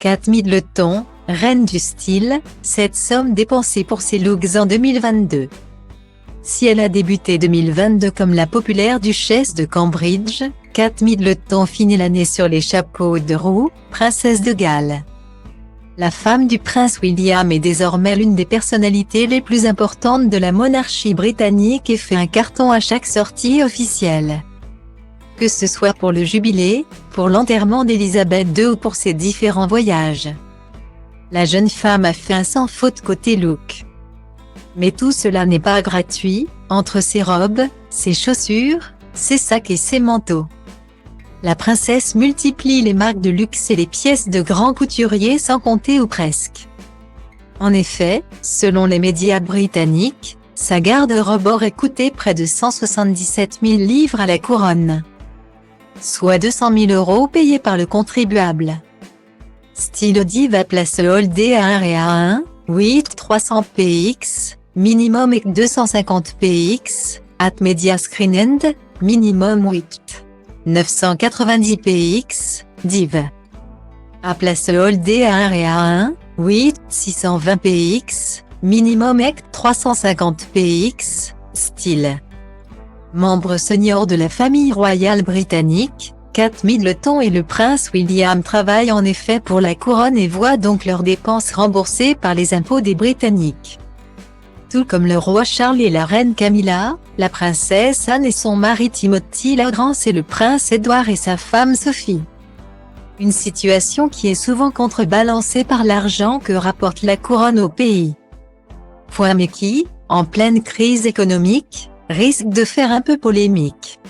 Kate Middleton, reine du style, cette somme dépensée pour ses looks en 2022. Si elle a débuté 2022 comme la populaire duchesse de Cambridge, Kate Middleton finit l'année sur les chapeaux de roue, princesse de Galles. La femme du prince William est désormais l'une des personnalités les plus importantes de la monarchie britannique et fait un carton à chaque sortie officielle. Que ce soit pour le jubilé, pour l'enterrement d'Élisabeth II ou pour ses différents voyages. La jeune femme a fait un sans faute côté look. Mais tout cela n'est pas gratuit, entre ses robes, ses chaussures, ses sacs et ses manteaux. La princesse multiplie les marques de luxe et les pièces de grands couturiers sans compter ou presque. En effet, selon les médias britanniques, sa garde-robe aurait coûté près de 177 000 livres à la couronne. Soit 200 000 € payés par le contribuable. Stylo Diva place le Holdé A1 8 300 px, minimum et 250 px, at Media Screen End, minimum 8 990 px, div. A place le Holdé A1 8 620 px, minimum et 350 px, style. Membre senior de la famille royale britannique, Kate Middleton et le prince William travaillent en effet pour la couronne et voient donc leurs dépenses remboursées par les impôts des Britanniques. Tout comme le roi Charles et la reine Camilla, la princesse Anne et son mari Timothy Lagrance et le prince Édouard et sa femme Sophie. Une situation qui est souvent contrebalancée par l'argent que rapporte la couronne au pays. Mais qui, en pleine crise économique, risque de faire un peu polémique.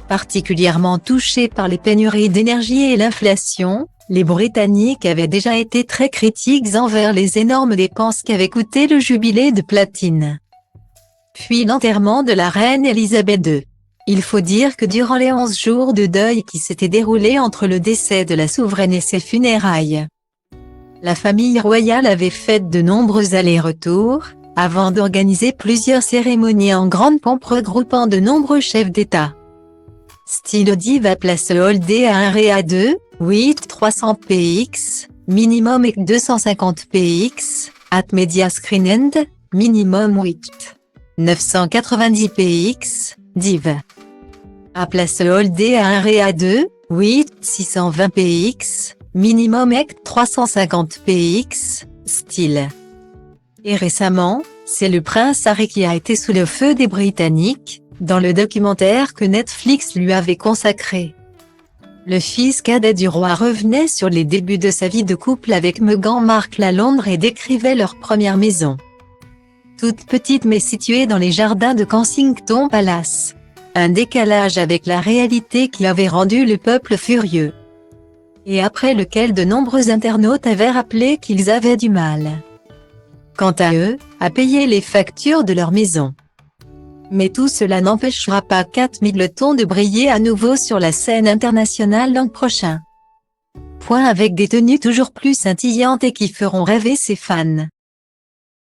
Particulièrement touchés par les pénuries d'énergie et l'inflation, les Britanniques avaient déjà été très critiques envers les énormes dépenses qu'avait coûté le jubilé de platine. Puis l'enterrement de la reine Élisabeth II. Il faut dire que durant les 11 jours de deuil qui s'étaient déroulés entre le décès de la souveraine et ses funérailles, la famille royale avait fait de nombreux allers-retours, avant d'organiser plusieurs cérémonies en grande pompe regroupant de nombreux chefs d'État. Stylo Diva place le Holdé A1 8 300 px, minimum et 250 px, at Media Screen End, minimum 8 990 px, div. A place le Holdé A1 8 620 px, minimum et 350 px, style. Et récemment, c'est le prince Harry qui a été sous le feu des Britanniques, dans le documentaire que Netflix lui avait consacré. Le fils cadet du roi revenait sur les débuts de sa vie de couple avec Meghan Markle à Londres et décrivait leur première maison. Toute petite mais située dans les jardins de Kensington Palace. Un décalage avec la réalité qui avait rendu le peuple furieux. Et après lequel de nombreux internautes avaient rappelé qu'ils avaient du mal, quant à eux, à payer les factures de leur maison. Mais tout cela n'empêchera pas Kate Middleton de briller à nouveau sur la scène internationale l'an prochain. Avec des tenues toujours plus scintillantes et qui feront rêver ses fans.